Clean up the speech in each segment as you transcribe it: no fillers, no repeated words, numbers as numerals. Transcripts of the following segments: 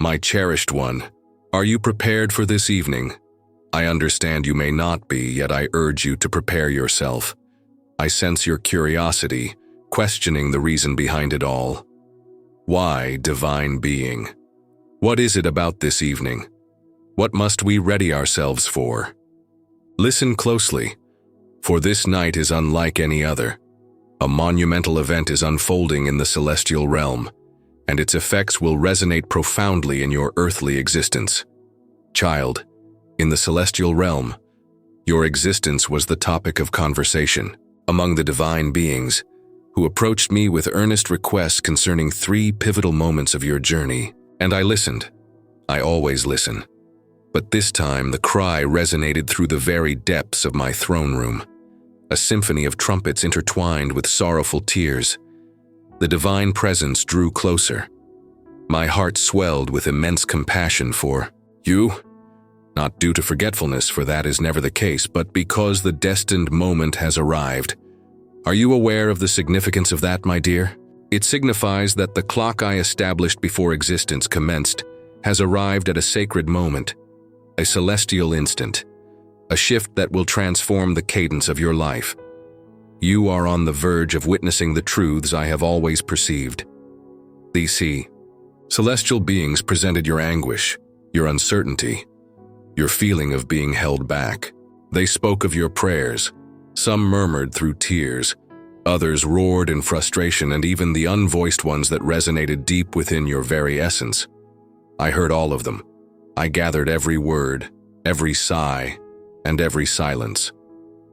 My cherished one, are you prepared for this evening? I understand you may not be, yet I urge you to prepare yourself. I sense your curiosity, questioning the reason behind it all. Why, divine being? What is it about this evening? What must we ready ourselves for? Listen closely, for this night is unlike any other. A monumental event is unfolding in the celestial realm, and its effects will resonate profoundly in your earthly existence. Child, in the celestial realm, your existence was the topic of conversation among the divine beings who approached me with earnest requests concerning 3 pivotal moments of your journey, and I listened. I always listen. But this time the cry resonated through the very depths of my throne room, a symphony of trumpets intertwined with sorrowful tears. The divine presence drew closer. My heart swelled with immense compassion for you, not due to forgetfulness, for that is never the case, but because the destined moment has arrived. Are you aware of the significance of that, my dear? It signifies that the clock I established before existence commenced has arrived at a sacred moment, a celestial instant, a shift that will transform the cadence of your life. You are on the verge of witnessing the truths I have always perceived. These celestial beings presented your anguish, your uncertainty, your feeling of being held back. They spoke of your prayers. Some murmured through tears, others roared in frustration, and even the unvoiced ones that resonated deep within your very essence. I heard all of them. I gathered every word, every sigh, and every silence.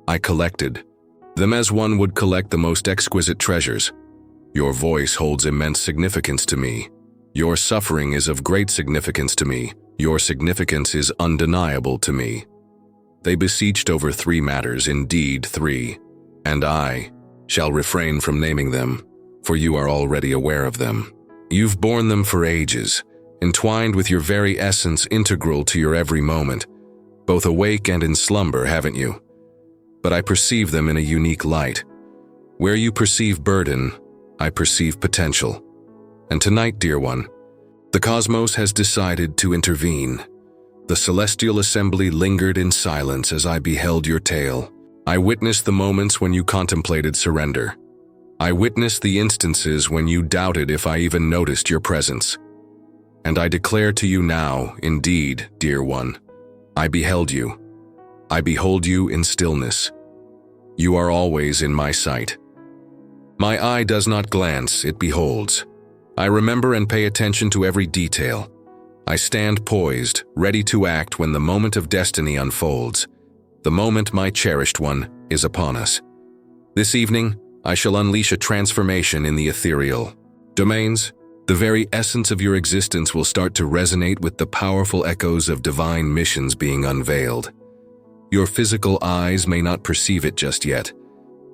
I collected them as one would collect the most exquisite treasures. Your voice holds immense significance to me. Your suffering is of great significance to me. Your significance is undeniable to me. They beseeched over 3 matters, indeed 3, and I shall refrain from naming them, for you are already aware of them. You've borne them for ages, entwined with your very essence, integral to your every moment, both awake and in slumber, haven't you? But I perceive them in a unique light. Where you perceive burden, I perceive potential. And tonight, dear one, the cosmos has decided to intervene. The celestial assembly lingered in silence as I beheld your tale. I witnessed the moments when you contemplated surrender. I witnessed the instances when you doubted if I even noticed your presence. And I declare to you now, indeed, dear one, I beheld you. I behold you in stillness. You are always in my sight. My eye does not glance, it beholds. I remember and pay attention to every detail. I stand poised, ready to act when the moment of destiny unfolds. The moment, my cherished one, is upon us. This evening, I shall unleash a transformation in the ethereal domains. The very essence of your existence will start to resonate with the powerful echoes of divine missions being unveiled. Your physical eyes may not perceive it just yet,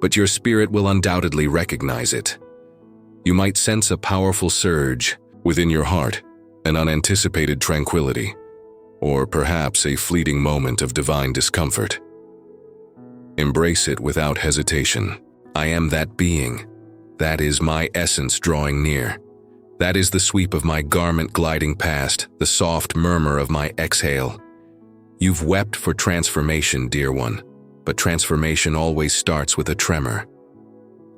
but your spirit will undoubtedly recognize it. You might sense a powerful surge within your heart, an unanticipated tranquility, or perhaps a fleeting moment of divine discomfort. Embrace it without hesitation. I am that being. That is my essence drawing near. That is the sweep of my garment gliding past, the soft murmur of my exhale. You've wept for transformation, dear one, but transformation always starts with a tremor.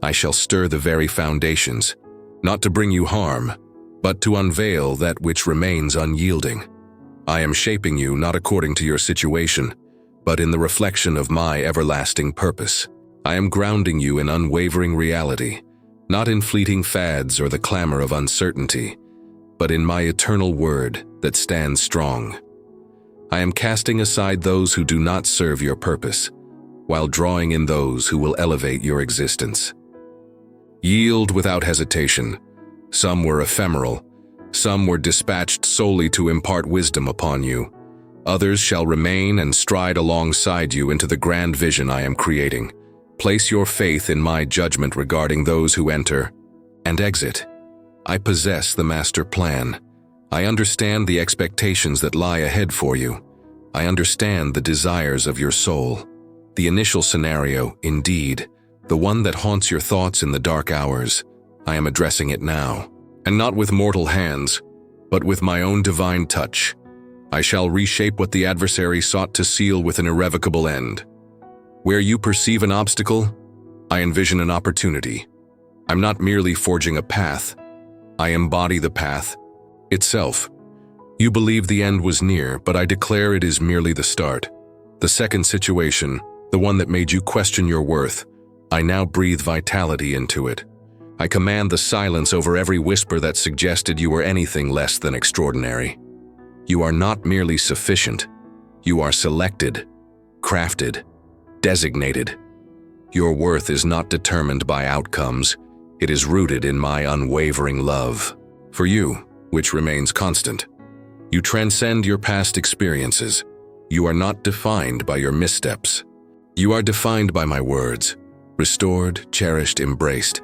I shall stir the very foundations, not to bring you harm, but to unveil that which remains unyielding. I am shaping you not according to your situation, but in the reflection of my everlasting purpose. I am grounding you in unwavering reality, not in fleeting fads or the clamor of uncertainty, but in my eternal word that stands strong. I am casting aside those who do not serve your purpose, while drawing in those who will elevate your existence. Yield without hesitation. Some were ephemeral, some were dispatched solely to impart wisdom upon you. Others shall remain and stride alongside you into the grand vision I am creating. Place your faith in my judgment regarding those who enter and exit. I possess the master plan. I understand the expectations that lie ahead for you. I understand the desires of your soul. The initial scenario, indeed, the one that haunts your thoughts in the dark hours, I am addressing it now, and not with mortal hands, but with my own divine touch. I shall reshape what the adversary sought to seal with an irrevocable end. Where you perceive an obstacle, I envision an opportunity. I'm not merely forging a path. I embody the path itself. You believe the end was near, but I declare it is merely the start. The second situation, the one that made you question your worth, I now breathe vitality into it. I command the silence over every whisper that suggested you were anything less than extraordinary. You are not merely sufficient. You are selected, crafted, designated. Your worth is not determined by outcomes. It is rooted in my unwavering love for you, which remains constant. You transcend your past experiences. You are not defined by your missteps. You are defined by my words, restored, cherished, embraced.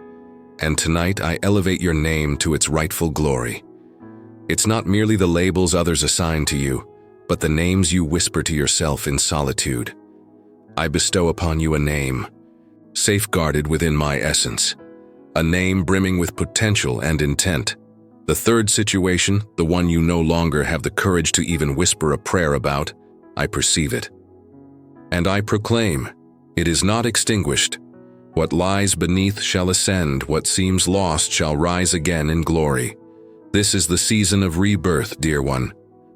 And tonight I elevate your name to its rightful glory. It's not merely the labels others assign to you, but the names you whisper to yourself in solitude. I bestow upon you a name, safeguarded within my essence, a name brimming with potential and intent. The third situation, the one you no longer have the courage to even whisper a prayer about, I perceive it. And I proclaim, it is not extinguished. What lies beneath shall ascend, what seems lost shall rise again in glory. This is the season of rebirth, dear one.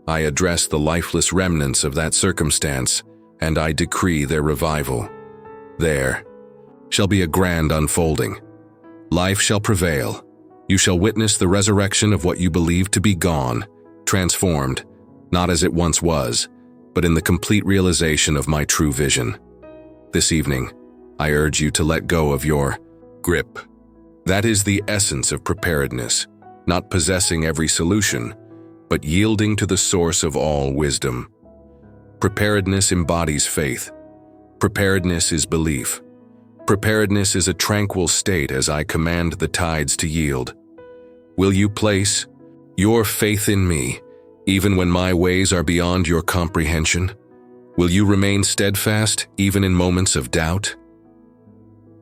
I address the lifeless remnants of that circumstance, and I decree their revival. There shall be a grand unfolding. Life shall prevail. You shall witness the resurrection of what you believe to be gone, transformed, not as it once was, but in the complete realization of my true vision. This evening, I urge you to let go of your grip. That is the essence of preparedness, not possessing every solution, but yielding to the source of all wisdom. Preparedness embodies faith. Preparedness is belief. Preparedness is a tranquil state as I command the tides to yield. Will you place your faith in me, even when my ways are beyond your comprehension? Will you remain steadfast, even in moments of doubt?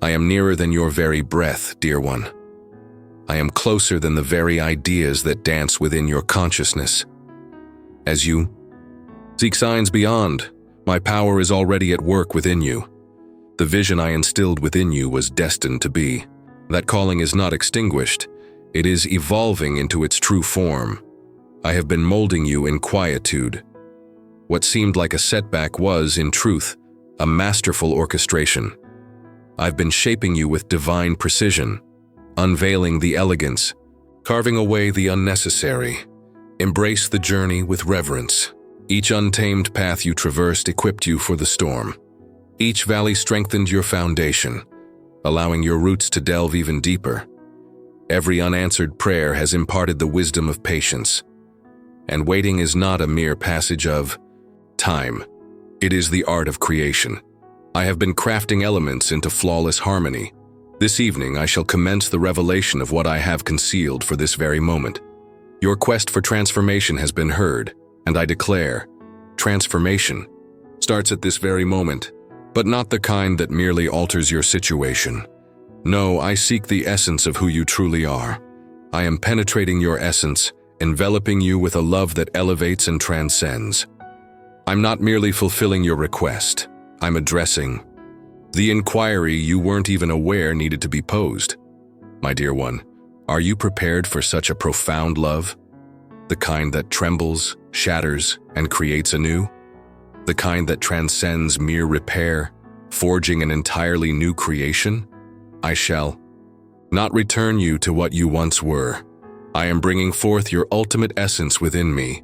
I am nearer than your very breath, dear one. I am closer than the very ideas that dance within your consciousness. As you seek signs beyond, my power is already at work within you. The vision I instilled within you was destined to be. That calling is not extinguished. It is evolving into its true form. I have been molding you in quietude. What seemed like a setback was, in truth, a masterful orchestration. I've been shaping you with divine precision, unveiling the elegance, carving away the unnecessary. Embrace the journey with reverence. Each untamed path you traversed equipped you for the storm. Each valley strengthened your foundation, allowing your roots to delve even deeper. Every unanswered prayer has imparted the wisdom of patience. And waiting is not a mere passage of time. It is the art of creation. I have been crafting elements into flawless harmony. This evening I shall commence the revelation of what I have concealed for this very moment. Your quest for transformation has been heard, and I declare, transformation starts at this very moment, but not the kind that merely alters your situation. No, I seek the essence of who you truly are. I am penetrating your essence, enveloping you with a love that elevates and transcends. I'm not merely fulfilling your request. I'm addressing the inquiry you weren't even aware needed to be posed. My dear one, are you prepared for such a profound love? The kind that trembles, shatters, and creates anew? The kind that transcends mere repair, forging an entirely new creation? I shall not return you to what you once were. I am bringing forth your ultimate essence within me.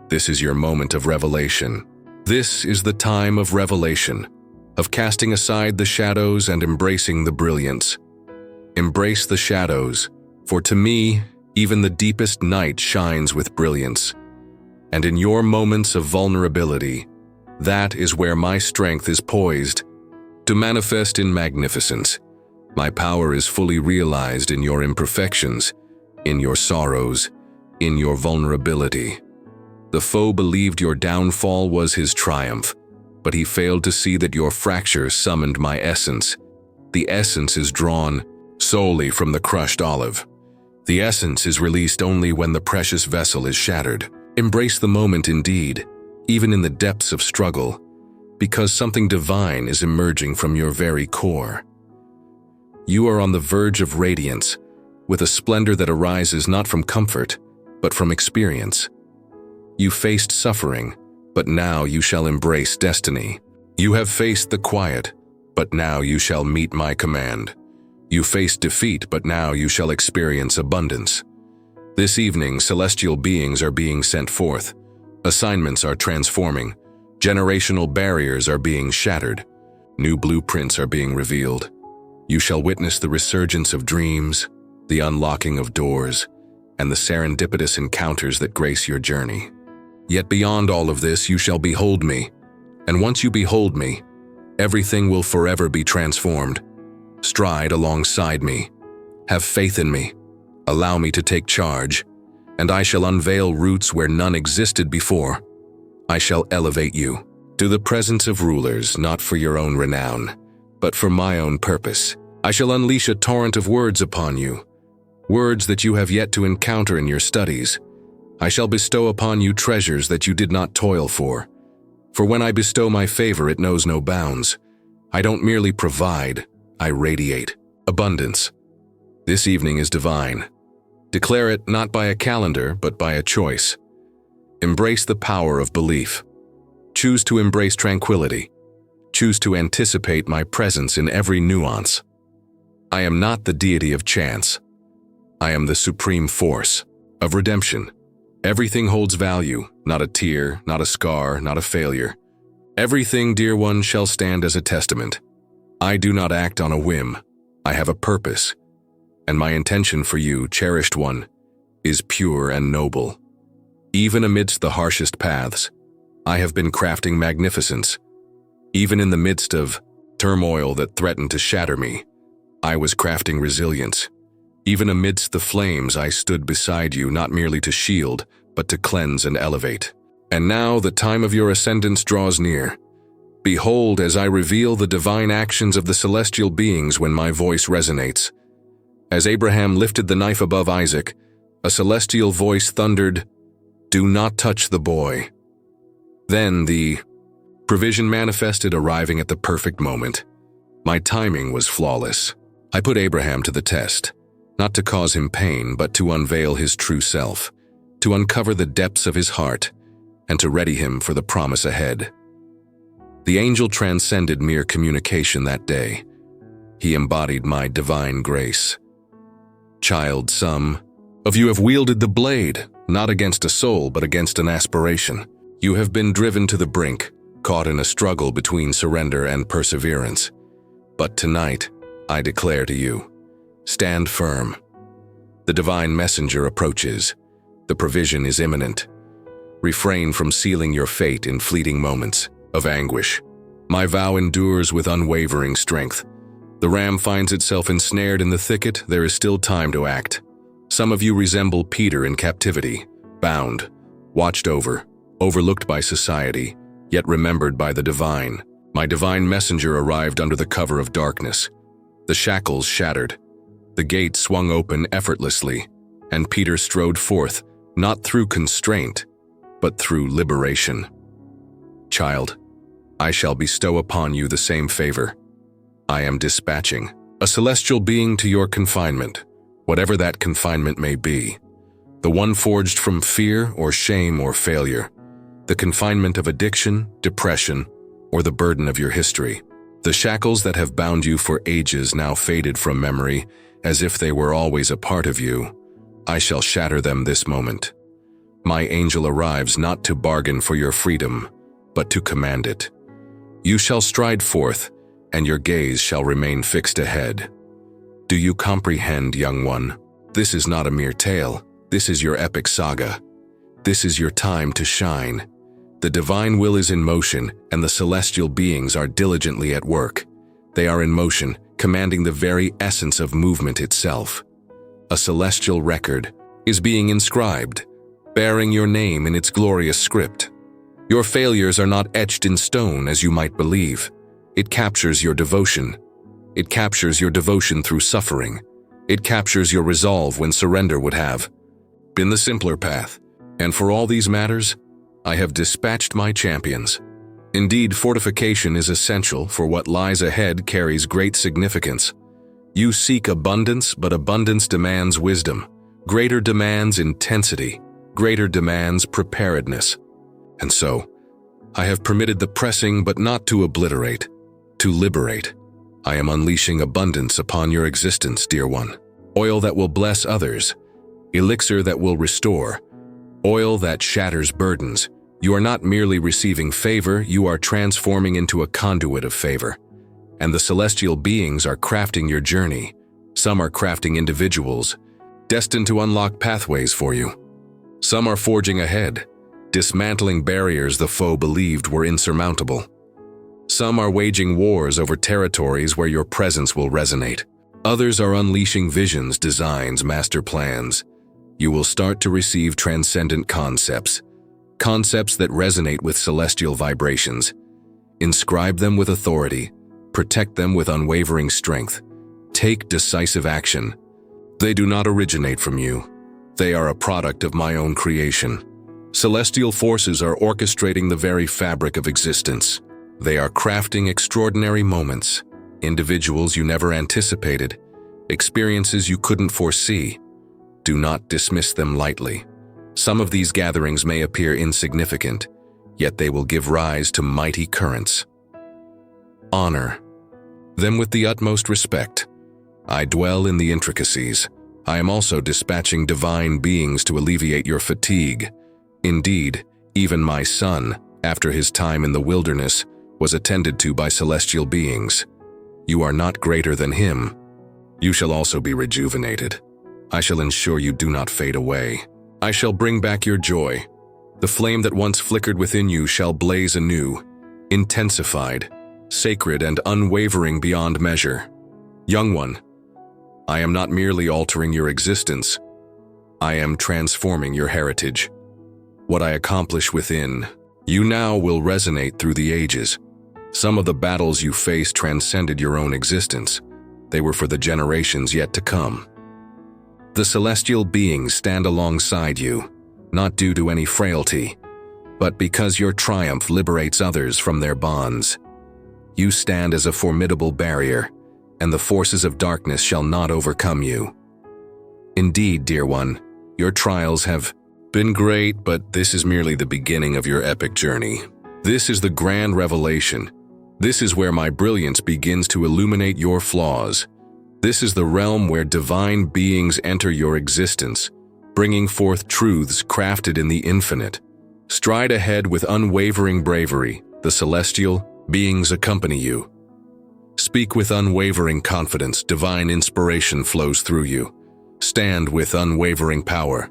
This is your moment of revelation. This is the time of revelation, of casting aside the shadows and embracing the brilliance. Embrace the shadows, for to me, even the deepest night shines with brilliance. And in your moments of vulnerability, that is where my strength is poised to manifest in magnificence. My power is fully realized in your imperfections, in your sorrows, in your vulnerability. The foe believed your downfall was his triumph, but he failed to see that your fracture summoned my essence. The essence is drawn solely from the crushed olive. The essence is released only when the precious vessel is shattered. Embrace the moment indeed, even in the depths of struggle, because something divine is emerging from your very core. You are on the verge of radiance, with a splendor that arises not from comfort, but from experience. You faced suffering, but now you shall embrace destiny. You have faced the quiet, but now you shall meet my command. You faced defeat, but now you shall experience abundance. This evening, celestial beings are being sent forth. Assignments are transforming. Generational barriers are being shattered. New blueprints are being revealed. You shall witness the resurgence of dreams, the unlocking of doors, and the serendipitous encounters that grace your journey. Yet beyond all of this, you shall behold me. And once you behold me, everything will forever be transformed. Stride alongside me. Have faith in me. Allow me to take charge, and I shall unveil roots where none existed before. I shall elevate you to the presence of rulers, not for your own renown, but for my own purpose. I shall unleash a torrent of words upon you, words that you have yet to encounter in your studies. I shall bestow upon you treasures that you did not toil for. For when I bestow my favor, it knows no bounds. I don't merely provide, I radiate abundance. This evening is divine. Declare it not by a calendar, but by a choice. Embrace the power of belief. Choose to embrace tranquility. Choose to anticipate my presence in every nuance. I am not the deity of chance. I am the supreme force of redemption. Everything holds value, not a tear, not a scar, not a failure. Everything, dear one, shall stand as a testament. I do not act on a whim. I have a purpose. And my intention for you, cherished one, is pure and noble. Even amidst the harshest paths, I have been crafting magnificence. Even in the midst of turmoil that threatened to shatter me, I was crafting resilience. Even amidst the flames, I stood beside you, not merely to shield, but to cleanse and elevate. And now the time of your ascendance draws near. Behold, as I reveal the divine actions of the celestial beings when my voice resonates. As Abraham lifted the knife above Isaac, a celestial voice thundered, "Do not touch the boy." Then the provision manifested, arriving at the perfect moment. My timing was flawless. I put Abraham to the test, not to cause him pain, but to unveil his true self, to uncover the depths of his heart, and to ready him for the promise ahead. The angel transcended mere communication that day. He embodied my divine grace. Child, some of you have wielded the blade, not against a soul, but against an aspiration. You have been driven to the brink, caught in a struggle between surrender and perseverance. But tonight, I declare to you, stand firm. The divine messenger approaches. The provision is imminent. Refrain from sealing your fate in fleeting moments of anguish. My vow endures with unwavering strength. The ram finds itself ensnared in the thicket. There is still time to act. Some of you resemble Peter in captivity, bound, watched over, overlooked by society, yet remembered by the divine. My divine messenger arrived under the cover of darkness. The shackles shattered. The gate swung open effortlessly, and Peter strode forth, not through constraint, but through liberation. Child, I shall bestow upon you the same favor. I am dispatching a celestial being to your confinement, whatever that confinement may be. The one forged from fear or shame or failure. The confinement of addiction, depression, or the burden of your history. The shackles that have bound you for ages now faded from memory, as if they were always a part of you. I shall shatter them this moment. My angel arrives not to bargain for your freedom, but to command it. You shall stride forth, and your gaze shall remain fixed ahead. Do you comprehend, young one? This is not a mere tale. This is your epic saga. This is your time to shine. The divine will is in motion, and the celestial beings are diligently at work. They are in motion, commanding the very essence of movement itself. A celestial record is being inscribed, bearing your name in its glorious script. Your failures are not etched in stone as you might believe. It captures your devotion. It captures your devotion through suffering. It captures your resolve when surrender would have been the simpler path. And for all these matters, I have dispatched my champions. Indeed, fortification is essential, for what lies ahead carries great significance. You seek abundance, but abundance demands wisdom. Greater demands intensity. Greater demands preparedness. And so, I have permitted the pressing, but not to obliterate, to liberate. I am unleashing abundance upon your existence, dear one. Oil that will bless others. Elixir that will restore. Oil that shatters burdens. You are not merely receiving favor, you are transforming into a conduit of favor. And the celestial beings are crafting your journey. Some are crafting individuals, destined to unlock pathways for you. Some are forging ahead, dismantling barriers the foe believed were insurmountable. Some are waging wars over territories where your presence will resonate. Others are unleashing visions, designs, master plans. You will start to receive transcendent concepts, concepts that resonate with celestial vibrations. Inscribe them with authority, protect them with unwavering strength. Take decisive action. They do not originate from you. They are a product of my own creation. Celestial forces are orchestrating the very fabric of existence. They are crafting extraordinary moments, individuals you never anticipated, experiences you couldn't foresee. Do not dismiss them lightly. Some of these gatherings may appear insignificant, yet they will give rise to mighty currents. Honor them with the utmost respect. I dwell in the intricacies. I am also dispatching divine beings to alleviate your fatigue. Indeed, even my son, after his time in the wilderness, was attended to by celestial beings. You are not greater than him. You shall also be rejuvenated. I shall ensure you do not fade away. I shall bring back your joy. The flame that once flickered within you shall blaze anew, intensified, sacred and unwavering beyond measure. Young one, I am not merely altering your existence. I am transforming your heritage. What I accomplish within, you now will resonate through the ages. Some of the battles you faced transcended your own existence. They were for the generations yet to come. The celestial beings stand alongside you, not due to any frailty, but because your triumph liberates others from their bonds. You stand as a formidable barrier, and the forces of darkness shall not overcome you. Indeed, dear one, your trials have been great, but this is merely the beginning of your epic journey. This is the grand revelation. This is where my brilliance begins to illuminate your flaws. This is the realm where divine beings enter your existence, bringing forth truths crafted in the infinite. Stride ahead with unwavering bravery. The celestial beings accompany you. Speak with unwavering confidence. Divine inspiration flows through you. Stand with unwavering power.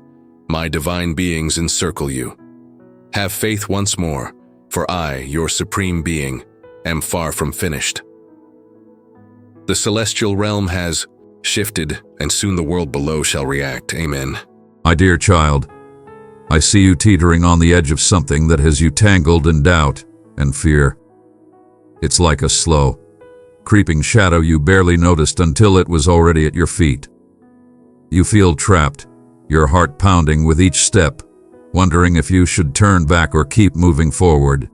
My divine beings encircle you. Have faith once more, for I, your supreme being, am far from finished. The celestial realm has shifted, and soon the world below shall react. Amen. My dear child, I see you teetering on the edge of something that has you tangled in doubt and fear. It's like a slow, creeping shadow you barely noticed until it was already at your feet. You feel trapped, your heart pounding with each step, wondering if you should turn back or keep moving forward.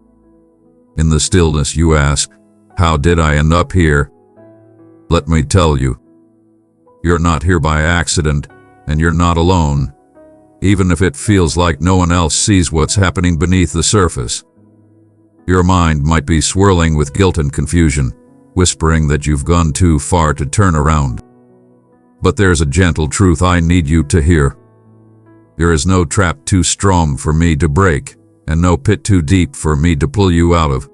In the stillness you ask, how did I end up here? Let me tell you, you're not here by accident, and you're not alone, even if it feels like no one else sees what's happening beneath the surface. Your mind might be swirling with guilt and confusion, whispering that you've gone too far to turn around. But there's a gentle truth I need you to hear. There is no trap too strong for me to break, and no pit too deep for me to pull you out of.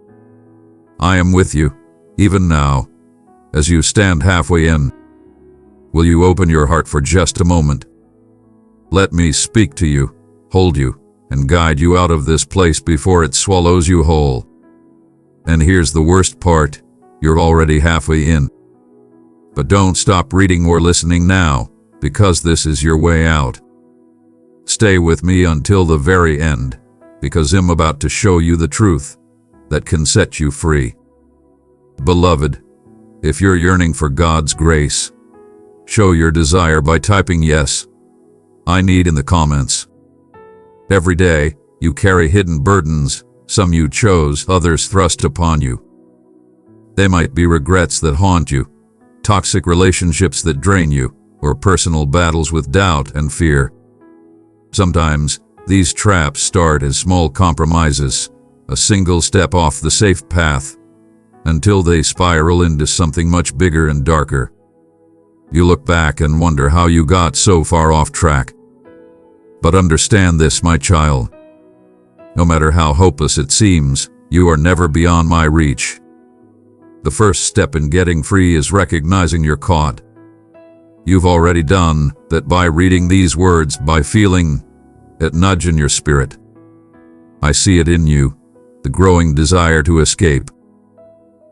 I am with you, even now, as you stand halfway in. Will you open your heart for just a moment? Let me speak to you, hold you, and guide you out of this place before it swallows you whole. And here's the worst part, you're already halfway in. But don't stop reading or listening now, because this is your way out. Stay with me until the very end, because I'm about to show you the truth that can set you free. Beloved, if you're yearning for God's grace, show your desire by typing yes, I need in the comments. Every day, you carry hidden burdens, some you chose, others thrust upon you. They might be regrets that haunt you, toxic relationships that drain you, or personal battles with doubt and fear. Sometimes, these traps start as small compromises, a single step off the safe path, until they spiral into something much bigger and darker. You look back and wonder how you got so far off track. But understand this, my child. No matter how hopeless it seems, you are never beyond my reach. The first step in getting free is recognizing you're caught. You've already done that by reading these words, by feeling it nudge in your spirit. I see it in you, the growing desire to escape.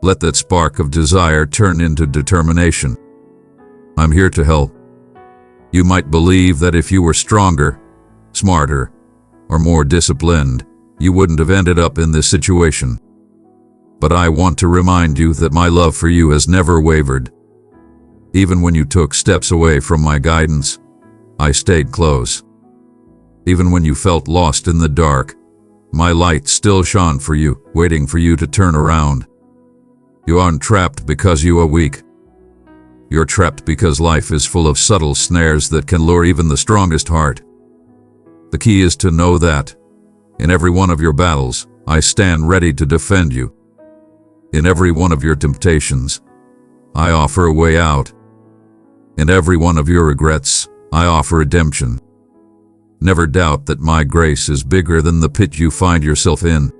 Let that spark of desire turn into determination. I'm here to help. You might believe that if you were stronger, smarter, or more disciplined, you wouldn't have ended up in this situation. But I want to remind you that my love for you has never wavered. Even when you took steps away from my guidance, I stayed close. Even when you felt lost in the dark, my light still shone for you, waiting for you to turn around. You aren't trapped because you are weak. You're trapped because life is full of subtle snares that can lure even the strongest heart. The key is to know that, in every one of your battles, I stand ready to defend you. In every one of your temptations, I offer a way out. In every one of your regrets, I offer redemption. Never doubt that my grace is bigger than the pit you find yourself in.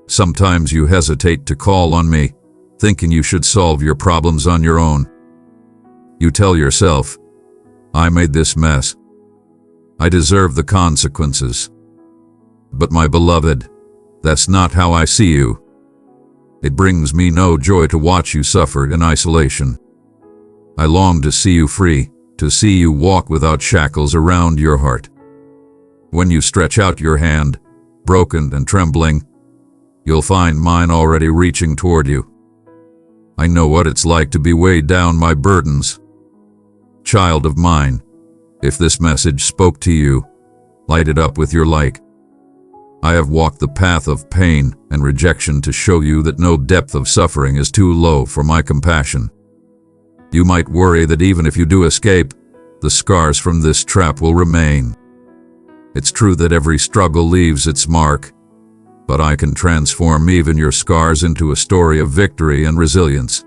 Sometimes you hesitate to call on me, thinking you should solve your problems on your own. You tell yourself, I made this mess. I deserve the consequences. But my beloved, that's not how I see you. It brings me no joy to watch you suffer in isolation. I long to see you free, to see you walk without shackles around your heart. When you stretch out your hand, broken and trembling, you'll find mine already reaching toward you. I know what it's like to be weighed down by burdens. Child of mine, if this message spoke to you, light it up with your light. I have walked the path of pain and rejection to show you that no depth of suffering is too low for my compassion. You might worry that even if you do escape, the scars from this trap will remain. It's true that every struggle leaves its mark, but I can transform even your scars into a story of victory and resilience.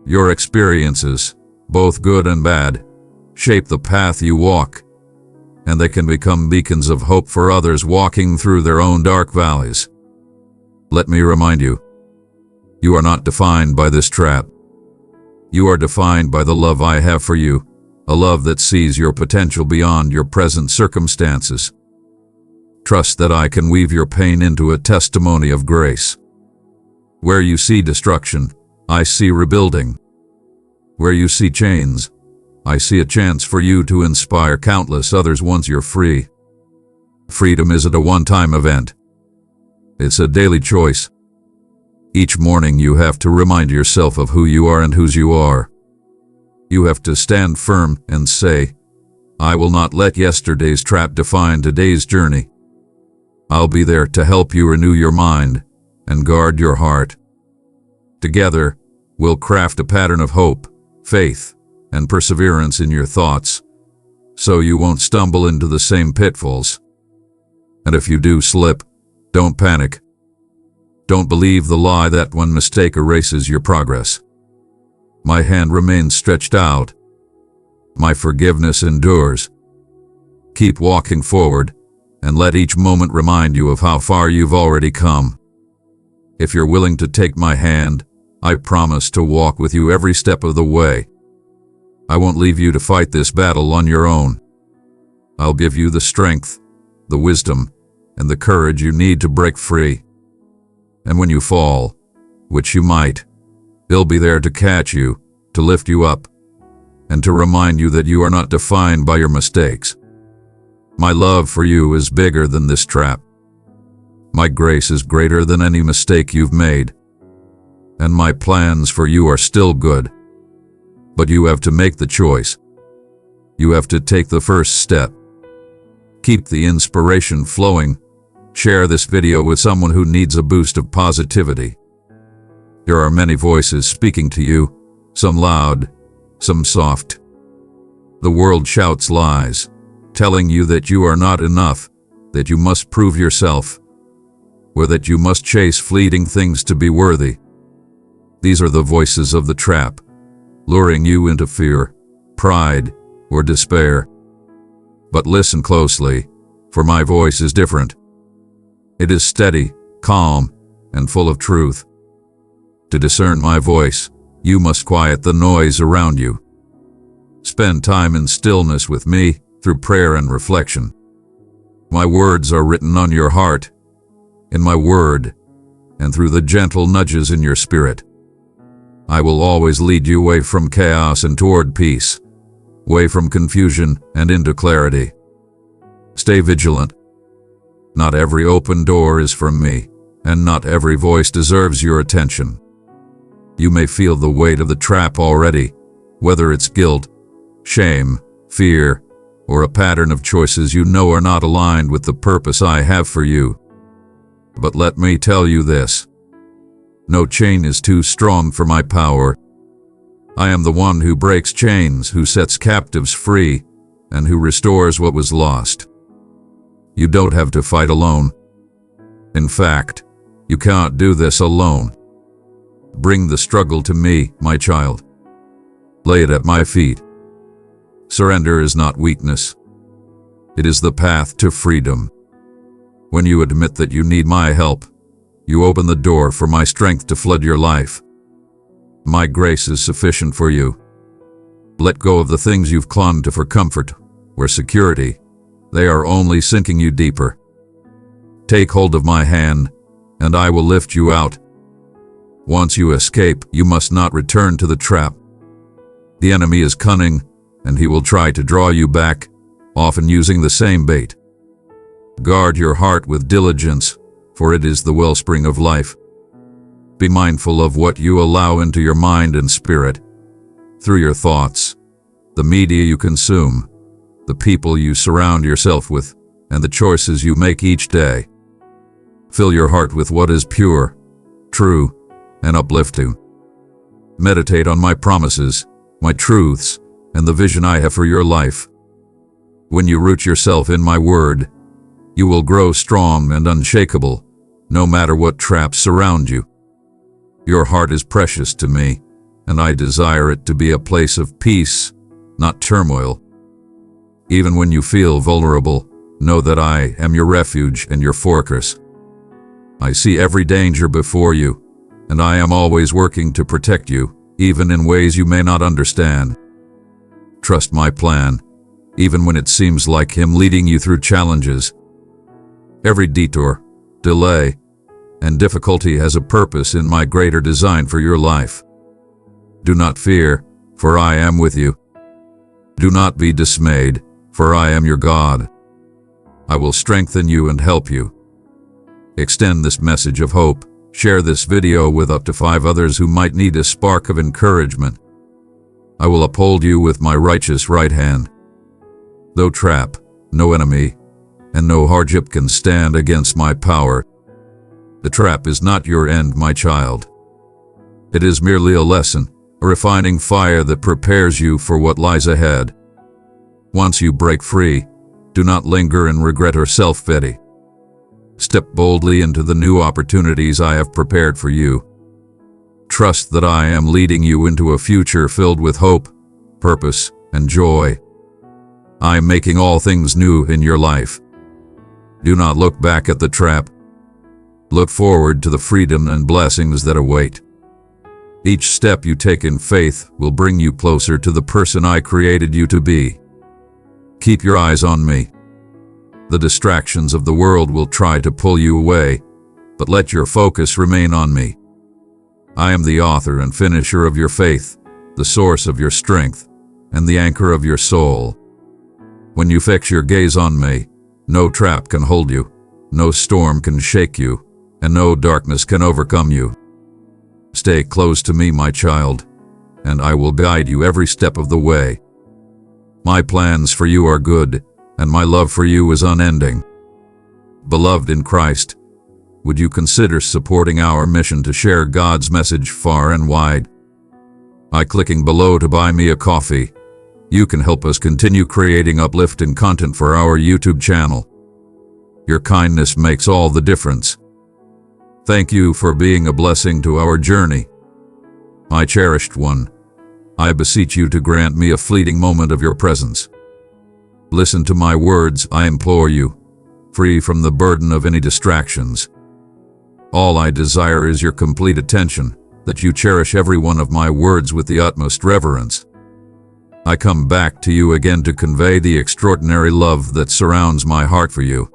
Your experiences, both good and bad, shape the path you walk, and they can become beacons of hope for others walking through their own dark valleys. Let me remind you, you are not defined by this trap. You are defined by the love I have for you, a love that sees your potential beyond your present circumstances. Trust that I can weave your pain into a testimony of grace. Where you see destruction, I see rebuilding. Where you see chains, I see a chance for you to inspire countless others once you're free. Freedom isn't a one-time event. It's a daily choice. Each morning you have to remind yourself of who you are and whose you are. You have to stand firm and say, I will not let yesterday's trap define today's journey. I'll be there to help you renew your mind and guard your heart. Together, we'll craft a pattern of hope, faith, and perseverance in your thoughts, so you won't stumble into the same pitfalls. And if you do slip, don't panic. Don't believe the lie that one mistake erases your progress. My hand remains stretched out. My forgiveness endures. Keep walking forward, and let each moment remind you of how far you've already come. If you're willing to take my hand, I promise to walk with you every step of the way. I won't leave you to fight this battle on your own. I'll give you the strength, the wisdom, and the courage you need to break free. And when you fall, which you might, He'll be there to catch you, to lift you up, and to remind you that you are not defined by your mistakes. My love for you is bigger than this trap. My grace is greater than any mistake you've made. And my plans for you are still good. But you have to make the choice. You have to take the first step. Keep the inspiration flowing. Share this video with someone who needs a boost of positivity. There are many voices speaking to you, some loud, some soft. The world shouts lies, telling you that you are not enough, that you must prove yourself, or that you must chase fleeting things to be worthy. These are the voices of the trap, luring you into fear, pride, or despair. But listen closely, for my voice is different. It is steady, calm, and full of truth. To discern my voice, you must quiet the noise around you. Spend time in stillness with me through prayer and reflection. My words are written on your heart, in my word, and through the gentle nudges in your spirit. I will always lead you away from chaos and toward peace, away from confusion and into clarity. Stay vigilant. Not every open door is from me, and not every voice deserves your attention. You may feel the weight of the trap already, whether it's guilt, shame, fear, or a pattern of choices you know are not aligned with the purpose I have for you. But let me tell you this. No chain is too strong for my power. I am the one who breaks chains, who sets captives free, and who restores what was lost. You don't have to fight alone. In fact, you can't do this alone. Bring the struggle to me, my child. Lay it at my feet. Surrender is not weakness. It is the path to freedom. When you admit that you need my help, you open the door for my strength to flood your life. My grace is sufficient for you. Let go of the things you've clung to for comfort or security. They are only sinking you deeper. Take hold of my hand, and I will lift you out. Once you escape, you must not return to the trap. The enemy is cunning, and he will try to draw you back, often using the same bait. Guard your heart with diligence, for it is the wellspring of life. Be mindful of what you allow into your mind and spirit, through your thoughts, the media you consume, the people you surround yourself with, and the choices you make each day. Fill your heart with what is pure, true, and uplifting. Meditate on my promises, my truths, and the vision I have for your life. When you root yourself in my word, you will grow strong and unshakable, no matter what traps surround you. Your heart is precious to me, and I desire it to be a place of peace, not turmoil. Even when you feel vulnerable, know that I am your refuge and your fortress. I see every danger before you, and I am always working to protect you, even in ways you may not understand. Trust my plan, even when it seems like him leading you through challenges. Every detour, delay, and difficulty has a purpose in my greater design for your life. Do not fear, for I am with you. Do not be dismayed, for I am your God. I will strengthen you and help you. Extend this message of hope. Share this video with up to 5 others who might need a spark of encouragement. I will uphold you with my righteous right hand. No trap, no enemy, and no hardship can stand against my power. The trap is not your end, my child. It is merely a lesson, a refining fire that prepares you for what lies ahead. Once you break free, do not linger in regret or self-pity. Step boldly into the new opportunities I have prepared for you. Trust that I am leading you into a future filled with hope, purpose, and joy. I am making all things new in your life. Do not look back at the trap. Look forward to the freedom and blessings that await. Each step you take in faith will bring you closer to the person I created you to be. Keep your eyes on me. The distractions of the world will try to pull you away, but let your focus remain on me. I am the author and finisher of your faith, the source of your strength, and the anchor of your soul. When you fix your gaze on me, no trap can hold you, no storm can shake you, and no darkness can overcome you. Stay close to me, my child. and I will guide you every step of the way. My plans for you are good, and my love for you is unending. Beloved in Christ, would you consider supporting our mission to share God's message far and wide? By clicking below to buy me a coffee, you can help us continue creating uplifting content for our YouTube channel. Your kindness makes all the difference. Thank you for being a blessing to our journey. My cherished one, I beseech you to grant me a fleeting moment of your presence. Listen to my words, I implore you, free from the burden of any distractions. All I desire is your complete attention, that you cherish every one of my words with the utmost reverence. I come back to you again to convey the extraordinary love that surrounds my heart for you.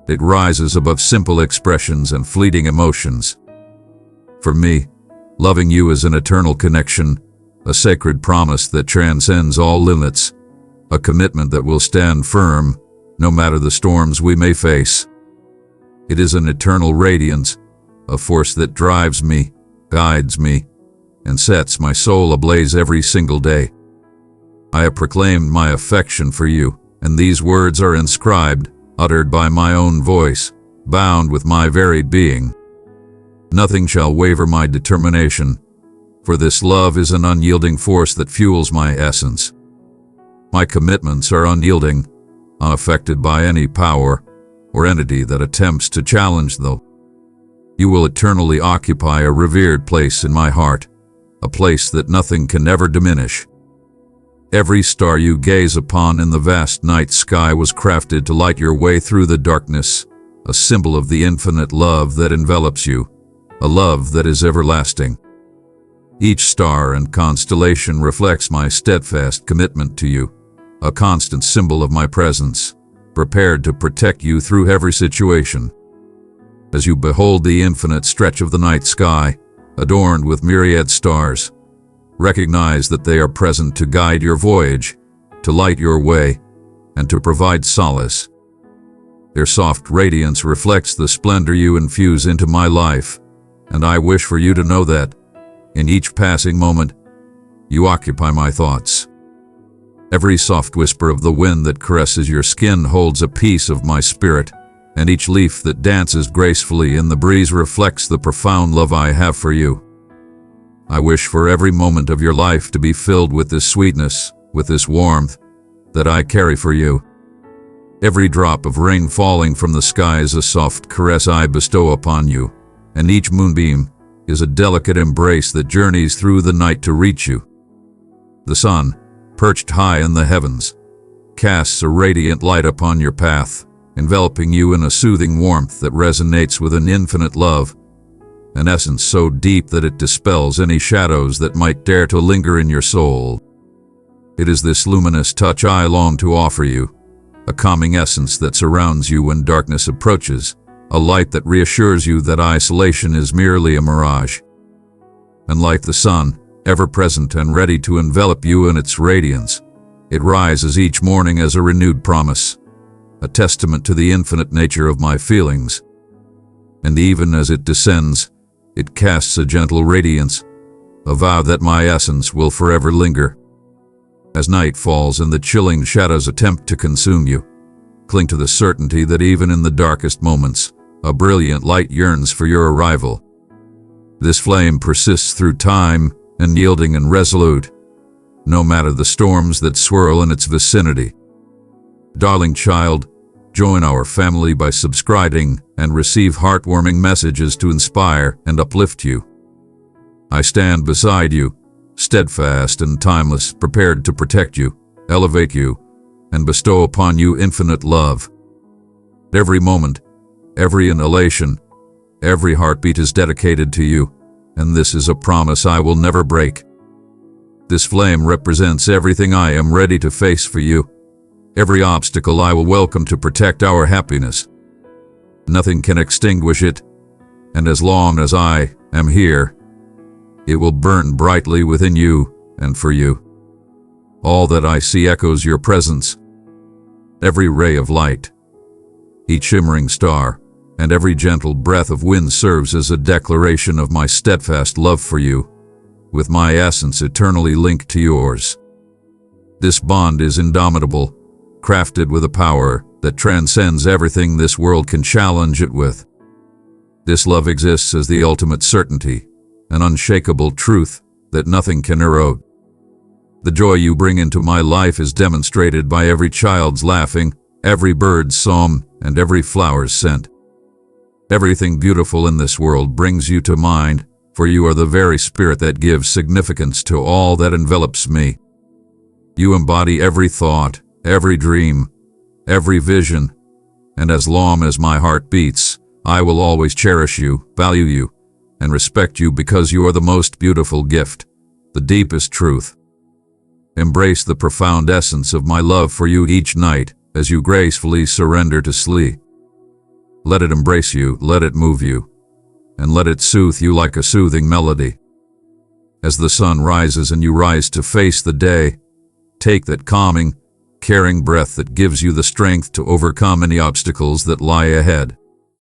It rises above simple expressions and fleeting emotions. For me, loving you is an eternal connection, a sacred promise that transcends all limits, a commitment that will stand firm, no matter the storms we may face. It is an eternal radiance, a force that drives me, guides me, and sets my soul ablaze every single day. I have proclaimed my affection for you, and these words are inscribed, uttered by my own voice, bound with my varied being. Nothing shall waver my determination, for this love is an unyielding force that fuels my essence. My commitments are unyielding, unaffected by any power or entity that attempts to challenge them. You will eternally occupy a revered place in my heart, a place that nothing can ever diminish. Every star you gaze upon in the vast night sky was crafted to light your way through the darkness, a symbol of the infinite love that envelops you, a love that is everlasting. Each star and constellation reflects my steadfast commitment to you, a constant symbol of my presence, prepared to protect you through every situation. As you behold the infinite stretch of the night sky, adorned with myriad stars, recognize that they are present to guide your voyage, to light your way, and to provide solace. Their soft radiance reflects the splendor you infuse into my life, and I wish for you to know that, in each passing moment, you occupy my thoughts. Every soft whisper of the wind that caresses your skin holds a piece of my spirit, and each leaf that dances gracefully in the breeze reflects the profound love I have for you. I wish for every moment of your life to be filled with this sweetness, with this warmth that I carry for you. Every drop of rain falling from the sky is a soft caress I bestow upon you, and each moonbeam is a delicate embrace that journeys through the night to reach you. The sun, perched high in the heavens, casts a radiant light upon your path, enveloping you in a soothing warmth that resonates with an infinite love, an essence so deep that it dispels any shadows that might dare to linger in your soul. It is this luminous touch I long to offer you, a calming essence that surrounds you when darkness approaches, a light that reassures you that isolation is merely a mirage. And like the sun, ever present and ready to envelop you in its radiance, it rises each morning as a renewed promise, a testament to the infinite nature of my feelings. And even as it descends, it casts a gentle radiance, a vow that my essence will forever linger. As night falls and the chilling shadows attempt to consume you, cling to the certainty that even in the darkest moments, a brilliant light yearns for your arrival. This flame persists through time, unyielding and resolute, no matter the storms that swirl in its vicinity. Darling child, join our family by subscribing and receive heartwarming messages to inspire and uplift you. I stand beside you, steadfast and timeless, prepared to protect you, elevate you, and bestow upon you infinite love. Every moment, every inhalation, every heartbeat is dedicated to you, and this is a promise I will never break. This flame represents everything I am ready to face for you, every obstacle I will welcome to protect our happiness. Nothing can extinguish it, and as long as I am here, it will burn brightly within you and for you. All that I see echoes your presence. Every ray of light, each shimmering star, and every gentle breath of wind serves as a declaration of my steadfast love for you, with my essence eternally linked to yours. This bond is indomitable, crafted with a power that transcends everything this world can challenge it with. This love exists as the ultimate certainty, an unshakable truth that nothing can erode. The joy you bring into my life is demonstrated by every child's laughing, every bird's song, and every flower's scent. Everything beautiful in this world brings you to mind, for you are the very spirit that gives significance to all that envelops me. You embody every thought, every dream, every vision, and as long as my heart beats, I will always cherish you, value you, and respect you because you are the most beautiful gift, the deepest truth. Embrace the profound essence of my love for you each night as you gracefully surrender to sleep. Let it embrace you, let it move you, and let it soothe you like a soothing melody. As the sun rises and you rise to face the day, take that calming, caring breath that gives you the strength to overcome any obstacles that lie ahead.